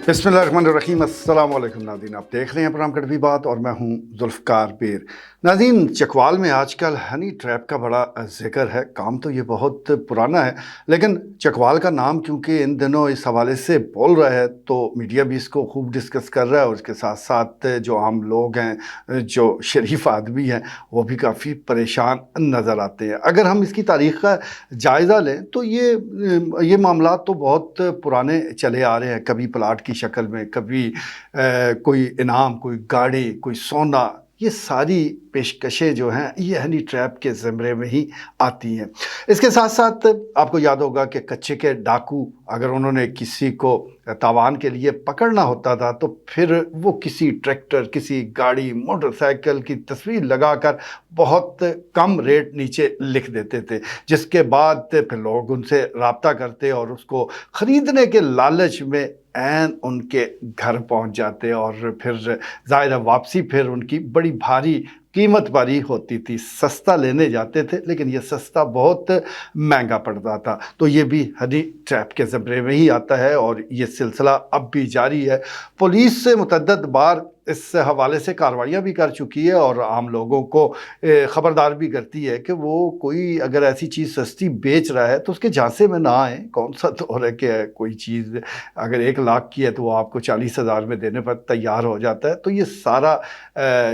बिस्मिल्लाहिर्रहमानिर्रहीम। अस्सलाम वालेकुम नाज़रीन, आप देख रहे हैं प्रोग्राम कड़वी बात और मैं हूं जुल्फ़कार बेर। नाज़रीन, चकवाल में आजकल हनी ट्रैप का बड़ा ज़िक्र है। काम तो ये बहुत पुराना है, लेकिन चकवाल का नाम क्योंकि इन दिनों इस हवाले से बोल रहा है तो मीडिया भी इसको खूब डिस्कस कर रहा है, और इसके साथ साथ जो आम लोग हैं, जो शरीफ आदमी हैं, वो भी काफ़ी परेशान नज़र आते हैं। अगर हम इसकी तारीख़ का जायज़ा लें तो ये मामला तो बहुत पुराने चले आ रहे हैं। कभी प्लाट की शक्ल में, कभी कोई इनाम, कोई गाड़ी, कोई सोना, ये सारी पेशकशें जो हैं ये हनी ट्रैप के ज़मरे में ही आती हैं। इसके साथ साथ आपको याद होगा कि कच्चे के डाकू अगर उन्होंने किसी को तावान के लिए पकड़ना होता था तो फिर वो किसी ट्रैक्टर, किसी गाड़ी, मोटरसाइकिल की तस्वीर लगाकर बहुत कम रेट नीचे लिख देते थे, जिसके बाद फिर लोग उनसे राब्ता करते और उसको ख़रीदने के लालच में ऐन उनके घर पहुंच जाते, और फिर ज़ाहिर वापसी फिर उनकी बड़ी भारी कीमत बारी होती थी। सस्ता लेने जाते थे लेकिन ये सस्ता बहुत महंगा पड़ता था। तो ये भी हनी ट्रैप के ज़मरे में ही आता है और ये सिलसिला अब भी जारी है। पुलिस से मुतअद्दिद बार इस हवाले से कार्रवाइयाँ भी कर चुकी है और आम लोगों को ख़बरदार भी करती है कि वो कोई अगर ऐसी चीज़ सस्ती बेच रहा है तो उसके झांसे में ना आए। कौन सा दौर है कि कोई चीज़ अगर 1 लाख की है तो वो आपको 40,000 में देने पर तैयार हो जाता है। तो ये सारा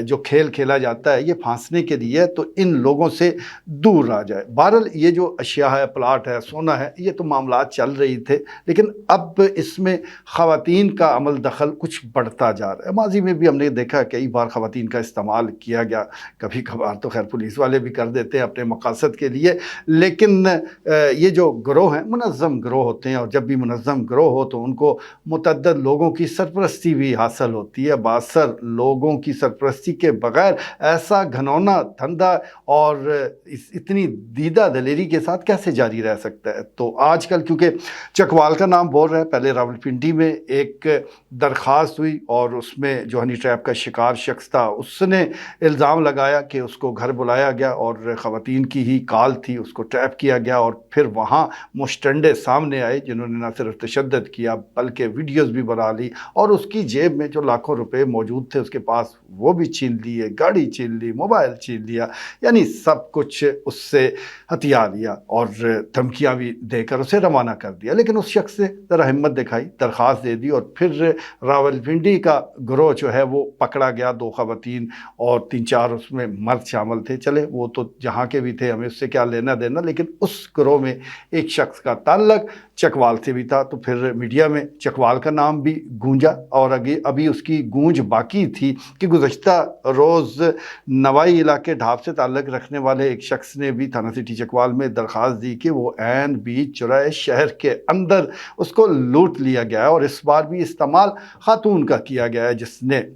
जो खेल खेला जाता है ये फांसने के लिए, तो इन लोगों से दूर रहा जाए। बहरहाल ये जो अशिया है, प्लाट है, सोना है, ये तो मामलात चल रही थे, लेकिन अब इसमें ख़वातीन का अमल दखल कुछ बढ़ता जा रहा है। माजी में भी हमने देखा कई बार ख़वातीन का इस्तेमाल किया गया। कभी कभार तो खैर पुलिस वाले भी कर देते हैं अपने मकासद के लिए, लेकिन ये जो गिरोह हैं मुनज़्ज़म गिरोह होते हैं, और जब भी मुनज़्ज़म गिरोह हो तो उनको मुतअद्दिद लोगों की सरपरस्ती भी हासिल होती है। बासर लोगों की सरपरस्ती के बग़ैर ऐसा घनौना धंधा और इतनी दीदा दलेरी के साथ कैसे जारी रह सकता है। तो आजकल क्योंकि चकवाल का नाम बोल रहा है, पहले रावलपिंडी में एक दरख्वास्त हुई और उसमें जो हनी ट्रैप का शिकार शख्स था उसने इल्ज़ाम लगाया कि उसको घर बुलाया गया और ख़वातीन की ही कॉल थी, उसको ट्रैप किया गया, और फिर वहाँ मुश्तंडे सामने आए जिन्होंने न सिर्फ तशद्दुद किया बल्कि वीडियोज़ भी बना ली, और उसकी जेब में जो लाखों रुपए मौजूद थे उसके पास वो भी छीन लिए, गाड़ी छीन ली, मोबाइल छीन लिया, यानी सब कुछ उससे हथियार लिया और धमकियाँ भी देकर उसे रवाना कर दिया। लेकिन उस शख्स ने ज़रा हिम्मत दिखाई, दरख्वास्त दे दी, और फिर रावलपिंडी का गिरोह जो है वो पकड़ा गया। 2 ख़वातीन और 3-4 उसमें मर्द शामिल थे। चले वो तो जहाँ के भी थे, हमें उससे क्या लेना देना, लेकिन उस गिरोह में एक शख्स का ताल्लुक चकवाल से भी था। तो फिर मीडिया में चकवाल का नाम भी गूंजा, और अभी उसकी गूंज बाकी थी कि गुज़श्ता रोज़ नवाई इलाके ढाब से ताल्लुक़ रखने वाले एक शख्स ने भी थाना सिटी चकवाल में दरख्वास्त दी कि वो ऐन बीच चौराहे शहर के अंदर उसको लूट लिया गया है, और इस बार भी इस्तेमाल खातून का किया गया है जिसने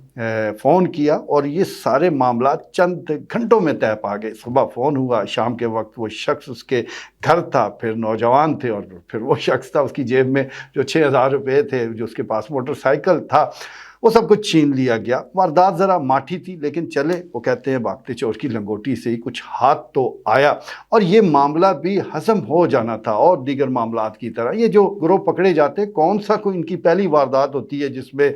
फ़ोन किया, और ये सारे मामला चंद घंटों में तय पा गए। सुबह फ़ोन हुआ, शाम के वक्त वो शख्स उसके घर था, फिर नौजवान थे, और फिर वो शख्स था, उसकी जेब में जो 6,000 रुपये थे, जो उसके पास मोटरसाइकिल था, वो सब कुछ छीन लिया गया। वारदात ज़रा माठी थी, लेकिन चले वो कहते हैं भागते चोर की लंगोटी से ही कुछ हाथ तो आया, और ये मामला भी हज़म हो जाना था। और दीगर मामलात की तरह ये जो गिरोह पकड़े जाते हैं, कौन सा कोई इनकी पहली वारदात होती है जिसमें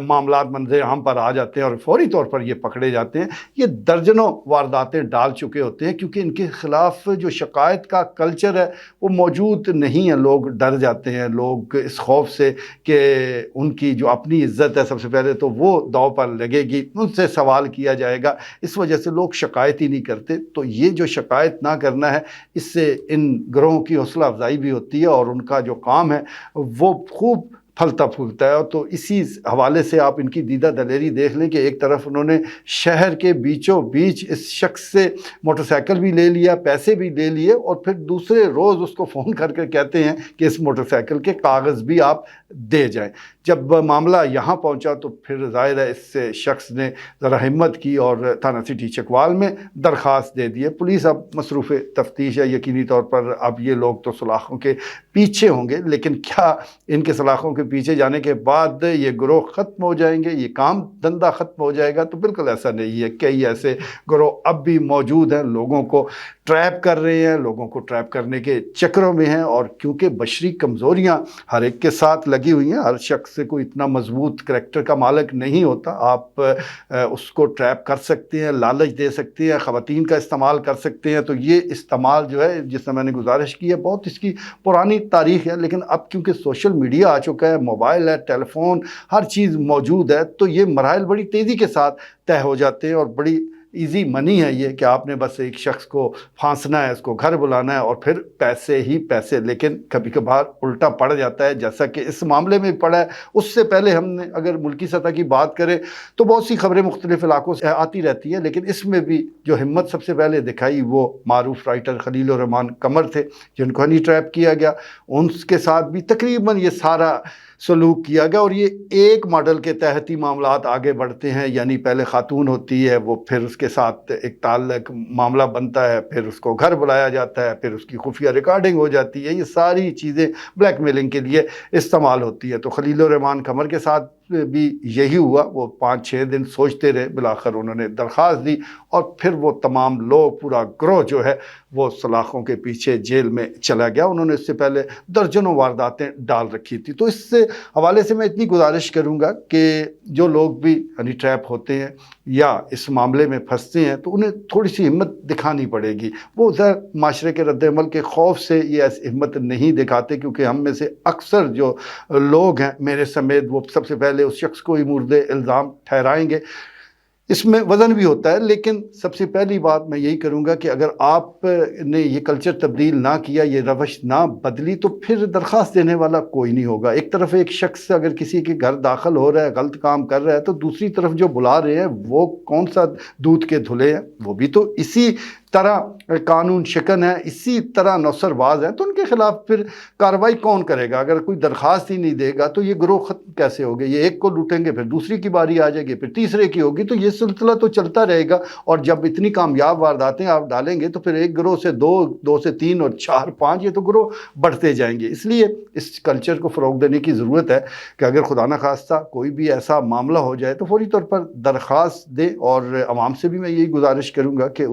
मामलात मंज़र आम पर आ जाते हैं और फौरी तौर पर ये पकड़े जाते हैं। ये दर्जनों वारदातें डाल चुके होते हैं, क्योंकि इनके ख़िलाफ़ जो शिकायत का कल्चर है वो मौजूद नहीं है। लोग डर जाते हैं, लोग इस खौफ से कि उनकी जो अपनी इज़्ज़त है सबसे पहले तो वो दांव पर लगेगी, उनसे सवाल किया जाएगा, इस वजह से लोग शिकायत ही नहीं करते। तो ये जो शिकायत ना करना है, इससे इन गिरोहों की हौसला अफजाई भी होती है और उनका जो काम है वो खूब फलता फूलता है। तो इसी हवाले से आप इनकी दीदा दलेरी देख लें कि एक तरफ उन्होंने शहर के बीचों बीच इस शख्स से मोटरसाइकिल भी ले लिया, पैसे भी ले लिए, और फिर दूसरे रोज़ उसको फ़ोन करके कहते हैं कि इस मोटरसाइकिल के कागज़ भी आप दे जाएं। जब मामला यहाँ पहुँचा तो फिर ज़ाहिर है इस शख्स ने ज़रा हिम्मत की और थाना सिटी चकवाल में दरख्वास्त दे दी है। पुलिस अब मसरूफ़ तफ्तीश है, यकीनी तौर पर अब ये लोग तो सलाखों के पीछे होंगे, लेकिन क्या इनके सलाखों के کے پیچھے جانے کے بعد یہ گروہ ختم ہو جائیں گے، یہ کام دھندا ختم ہو جائے گا، تو بالکل ایسا نہیں ہے۔ کئی ایسے گروہ اب بھی موجود ہیں، لوگوں کو ٹریپ کر رہے ہیں، لوگوں کو ٹریپ کرنے کے چکروں میں ہیں، اور کیونکہ بشری کمزوریاں ہر ایک کے ساتھ لگی ہوئی ہیں، ہر شخص سے کوئی اتنا مضبوط کریکٹر کا مالک نہیں ہوتا، آپ اس کو ٹریپ کر سکتے ہیں، لالچ دے سکتے ہیں، خواتین کا استعمال کر سکتے ہیں۔ تو یہ استعمال جو ہے، جس سے میں نے گزارش کی ہے، بہت اس کی پرانی تاریخ ہے، لیکن اب کیونکہ سوشل میڈیا آ چکا ہے، موبائل ہے، ٹیلی فون، ہر چیز موجود ہے، تو یہ مراحل بڑی تیزی کے ساتھ طے ہو جاتے ہیں، اور بڑی ایزی منی ہے یہ کہ آپ نے بس ایک شخص کو پھانسنا ہے، اس کو گھر بلانا ہے، اور پھر پیسے ہی پیسے۔ لیکن کبھی کبھار الٹا پڑ جاتا ہے، جیسا کہ اس معاملے میں پڑا ہے۔ اس سے پہلے ہم نے اگر ملکی سطح کی بات کریں تو بہت سی خبریں مختلف علاقوں سے آتی رہتی ہیں، لیکن اس میں بھی جو ہمت سب سے پہلے دکھائی وہ معروف رائٹر خلیل الرحمان قمر تھے، جن کو ہنی ٹریپ کیا گیا۔ ان کے ساتھ بھی تقریباً یہ سارا سلوک کیا گیا، اور یہ ایک ماڈل کے تحت ہی معاملات آگے بڑھتے ہیں، یعنی پہلے خاتون ہوتی ہے، وہ پھر اس کے ساتھ ایک تعلق معاملہ بنتا ہے، پھر اس کو گھر بلایا جاتا ہے، پھر اس کی خفیہ ریکارڈنگ ہو جاتی ہے۔ یہ ساری چیزیں بلیک میلنگ کے لیے استعمال ہوتی ہے۔ تو خلیل الرحمان قمر کے ساتھ بھی یہی ہوا، وہ 5-6 دن سوچتے رہے، بالآخر انہوں نے درخواست دی، اور پھر وہ تمام لوگ، پورا گروہ جو ہے وہ سلاخوں کے پیچھے جیل میں چلا گیا۔ انہوں نے اس سے پہلے درجنوں وارداتیں ڈال رکھی تھی۔ تو اس سے حوالے سے میں اتنی گزارش کروں گا کہ جو لوگ بھی ہنی ٹریپ ہوتے ہیں یا اس معاملے میں پھنستے ہیں، تو انہیں تھوڑی سی ہمت دکھانی پڑے گی۔ وہ ظاہر معاشرے کے رد عمل کے خوف سے یہ ایسی ہمت نہیں دکھاتے، کیونکہ ہم میں سے اکثر جو لوگ ہیں، میرے سمیت، وہ سب سے پہلے اس شخص کو ہی مورد الزام ٹھہرائیں گے۔ اس میں وزن بھی ہوتا ہے، لیکن سب سے پہلی بات میں یہی کروں گا کہ اگر آپ نے یہ کلچر تبدیل نہ کیا، یہ روش نہ بدلی، تو پھر درخواست دینے والا کوئی نہیں ہوگا۔ ایک طرف ایک شخص اگر کسی کے گھر داخل ہو رہا ہے، غلط کام کر رہا ہے، تو دوسری طرف جو بلا رہے ہیں وہ کون سا دودھ کے دھلے ہیں؟ وہ بھی تو اسی طرح قانون شکن ہے، اسی طرح نوسر باز ہیں، تو ان کے خلاف پھر کارروائی کون کرے گا؟ اگر کوئی درخواست ہی نہیں دے گا تو یہ گروہ ختم کیسے ہوگے؟ یہ ایک کو لوٹیں گے، پھر دوسری کی باری آ جائے گی، پھر تیسرے کی ہوگی، تو یہ سلسلہ تو چلتا رہے گا۔ اور جب اتنی کامیاب وارداتیں آپ ڈالیں گے تو پھر ایک گروہ سے دو سے تین اور چار پانچ، یہ تو گروہ بڑھتے جائیں گے۔ اس لیے اس کلچر کو فروغ دینے کی ضرورت ہے کہ اگر خدا نخواستہ کوئی بھی ایسا معاملہ ہو جائے تو فوری طور پر درخواست دے، اور عوام سے بھی میں یہی گزارش کروں گا کہ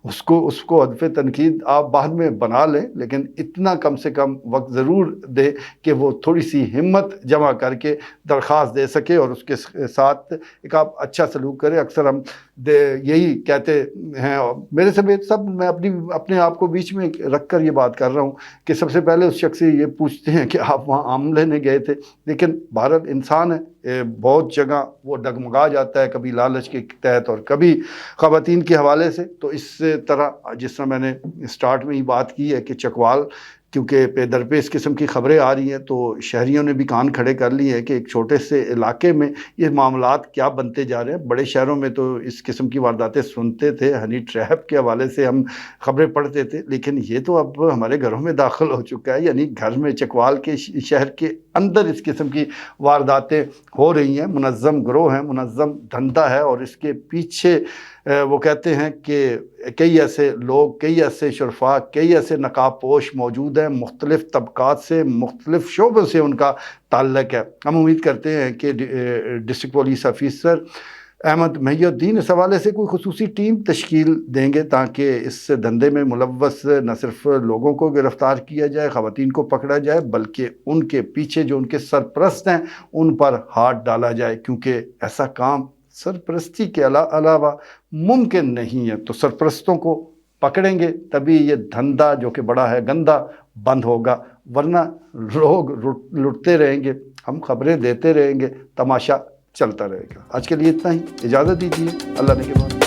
اس کو ہدف تنقید آپ بعد میں بنا لیں، لیکن اتنا کم سے کم وقت ضرور دے کہ وہ تھوڑی سی ہمت جمع کر کے درخواست دے سکے، اور اس کے ساتھ ایک آپ اچھا سلوک کریں۔ اکثر ہم یہی کہتے ہیں، اور میرے سمیت سب، میں اپنے آپ کو بیچ میں رکھ کر یہ بات کر رہا ہوں کہ سب سے پہلے اس شخص سے یہ پوچھتے ہیں کہ آپ وہاں آم لینے گئے تھے، لیکن بھارت انسان ہے، بہت جگہ وہ ڈگمگا جاتا ہے، کبھی لالچ کے تحت اور کبھی خواتین کے حوالے سے۔ تو اس طرح جس طرح میں نے سٹارٹ میں ہی بات کی ہے کہ چکوال کیونکہ پہ در پہ اس قسم کی خبریں آ رہی ہیں، تو شہریوں نے بھی کان کھڑے کر لیے ہیں کہ ایک چھوٹے سے علاقے میں یہ معاملات کیا بنتے جا رہے ہیں۔ بڑے شہروں میں تو اس قسم کی وارداتیں سنتے تھے، ہنی ٹریپ کے حوالے سے ہم خبریں پڑھتے تھے، لیکن یہ تو اب ہمارے گھروں میں داخل ہو چکا ہے، یعنی گھر میں چکوال کے شہر کے اندر اس قسم کی وارداتیں ہو رہی ہیں۔ منظم گروہ ہیں، منظم دھندا ہے، اور اس کے پیچھے وہ کہتے ہیں کہ کئی ایسے لوگ، کئی ایسے شرفاء، کئی ایسے نقاب پوش موجود ہیں، مختلف طبقات سے، مختلف شعبوں سے ان کا تعلق ہے۔ ہم امید کرتے ہیں کہ ڈسٹرکٹ پولیس آفیسر احمد محی الدین اس حوالے سے کوئی خصوصی ٹیم تشکیل دیں گے تاکہ اس دھندے میں ملوث نہ صرف لوگوں کو گرفتار کیا جائے، خواتین کو پکڑا جائے، بلکہ ان کے پیچھے جو ان کے سرپرست ہیں ان پر ہاتھ ڈالا جائے، کیونکہ ایسا کام سرپرستی کے علاوہ ممکن نہیں ہے۔ تو سرپرستوں کو پکڑیں گے تبھی یہ دھندا جو کہ بڑا ہے، گندا، بند ہوگا، ورنہ لوگ لٹتے رہیں گے، ہم خبریں دیتے رہیں گے، تماشا چلتا رہے گا۔ آج کے لیے اتنا ہی، اجازت دیجیے، اللہ نے کے بعد۔